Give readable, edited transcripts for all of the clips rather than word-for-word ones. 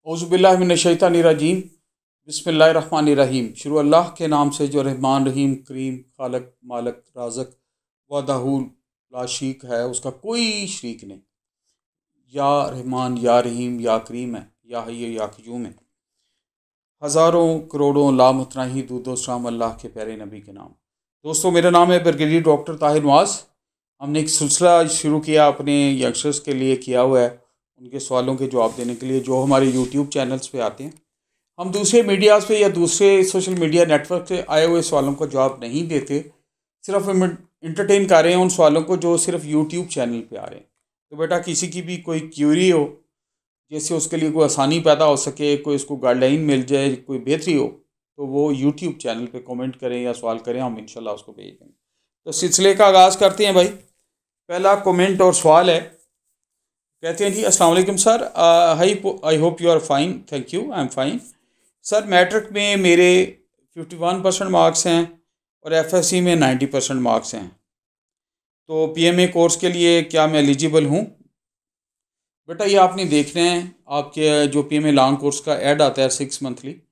औज़ुबिल्लाहिमिनश्शैतानिर्रजीम बिस्मिल्लाहिर्रहमानिर्रहीम। शुरू अल्लाह के नाम से जो रहमान रहीम करीम खालक मालक राज़क वदाहुल लाशीक है, उसका कोई शरीक नहीं। या रहमान या रहीम या करीम है, या हय्य या क़य्यूम है। हज़ारों करोड़ों लामतनाही दूदो सलाम अल्लाह के प्यारे नबी के नाम। दोस्तों, मेरा नाम है ब्रिगेडियर डॉक्टर ताहिर नवाज़। हमने एक सिलसिला शुरू किया, अपने यंगस्टर्स के लिए किया हुआ है, उनके सवालों के जवाब देने के लिए, जो हमारे यूट्यूब चैनल्स पे आते हैं। हम दूसरे मीडियाज़ पे या दूसरे सोशल मीडिया नेटवर्क से आए हुए सवालों का जवाब नहीं देते, सिर्फ हम इंटरटेन कर रहे हैं उन सवालों को जो सिर्फ यूट्यूब चैनल पे आ रहे हैं। तो बेटा, किसी की भी कोई क्यूरी हो, जैसे उसके लिए कोई आसानी पैदा हो सके, कोई उसको गाइडलाइन मिल जाए, कोई बेहतरी हो, तो वो यूट्यूब चैनल पे कमेंट करें या सवाल करें, हम इंशाल्लाह उसको भेज देंगे। तो सिलसिले का आगाज़ करते हैं भाई। पहला कमेंट और सवाल है, कहते हैं जी, अस्सलाम वालेकुम sir, I hope you are fine. Thank you, I am fine sir. Matric में मेरे 51% मार्क्स हैं और एफएससी में 90% मार्क्स हैं, तो पीएमए कोर्स के लिए क्या मैं एलिजिबल हूँ? बेटा, ये आपने देखना है, आपके जो पीएमए लॉन्ग कोर्स का ऐड आता है 6 मंथली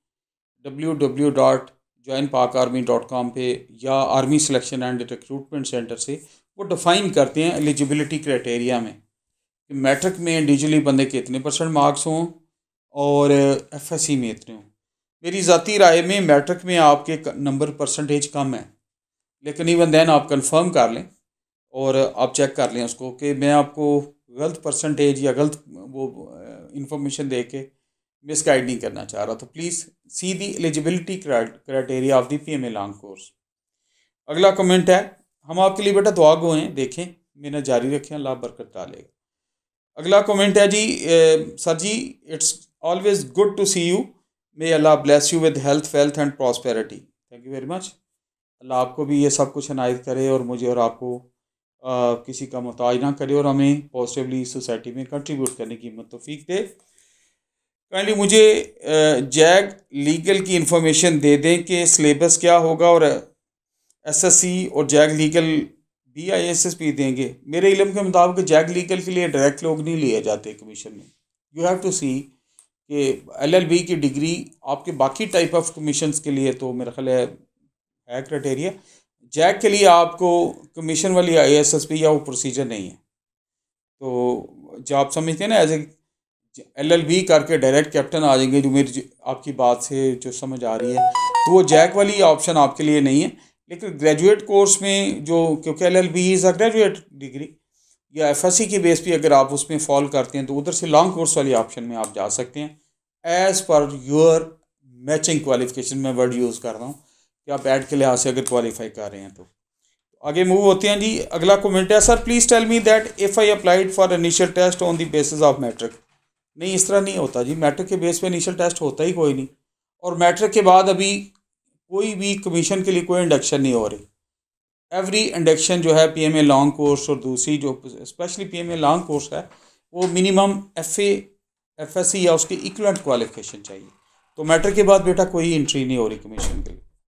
www.joinpakarmy.com पे या army selection and recruitment centre से, वो डिफ़ाइन करते हैं एलिजिबिलिटी क्राइटेरिया में कि मैट्रिक में इंडिविजुअली बंदे के इतने % मार्क्स हों और एफएससी में इतने हों। मेरी ज़ाती राय में मैट्रिक में आपके नंबर परसेंटेज कम है, लेकिन इवन दैन आप कंफर्म कर लें और आप चेक कर लें उसको कि मैं आपको गलत परसेंटेज या गलत वो इंफॉर्मेशन दे के मिसगाइड नहीं करना चाह रहा। तो please see the eligibility criteria of the PMA long course. अगला कमेंट है, हम आपके लिए बेटा दुआ गो हैं, देखें मेहनत जारी रखें, अल्लाह बरकत डालेगा। अगला कमेंट है जी, सर जी, it's always good to see you, may अल्लाह bless you with health wealth and prosperity. Thank you very much. अल्लाह आपको भी ये सब कुछ इनायत करे और मुझे और आपको किसी का मोहताज ना करे और हमें पॉजिटिवली सोसाइटी में कंट्रीब्यूट करने की तौफीक दे। काइंडली मुझे जैग लीगल की इंफॉर्मेशन दे दें कि सिलेबस क्या होगा और एसएससी और जैग लीगल BISS भी देंगे। मेरे इल्म के मुताबिक जैग लीगल के लिए डायरेक्ट लोग नहीं लिए जाते कमीशन में। यू हैव टू सी कि LLB की डिग्री आपके बाकी टाइप ऑफ कमीशंस के लिए तो मेरा ख्याल है क्राइटेरिया। जैग के लिए आपको कमीशन वाली ISSP या वो प्रोसीजर नहीं है। तो जो आप समझते हैं ना, एज ए LLB करके डायरेक्ट कैप्टन आ जाएंगे, जो मेरी आपकी बात से जो समझ आ रही है, तो वो जैग वाली ऑप्शन आपके लिए नहीं है। लेकिन ग्रेजुएट कोर्स में जो, क्योंकि LLB is a graduate degree, या FSC की बेस पे अगर आप उसमें फॉल करते हैं तो उधर से लॉन्ग कोर्स वाली ऑप्शन में आप जा सकते हैं as per your matching qualification. में वर्ड यूज़ कर रहा हूँ कि आप ऐड के लिहाज से अगर क्वालिफाई कर रहे हैं तो आगे मूव होते हैं जी। अगला कमेंट है, sir please tell me that if I applied for initial test on the basis of matric. नहीं, इस तरह नहीं होता जी। मैट्रिक के बेस पे इनिशियल टेस्ट होता ही कोई नहीं, और मैट्रिक के बाद अभी कोई भी कमीशन के लिए कोई इंडक्शन नहीं हो रही। एवरी इंडक्शन जो है पीएमए लॉन्ग कोर्स और दूसरी जो स्पेशली पीएमए लॉन्ग कोर्स है, वो मिनिमम FA FSC या उसकी इक्वलेंट क्वालिफिकेशन चाहिए। तो मैट्रिक के बाद बेटा कोई एंट्री नहीं हो रही कमीशन के लिए।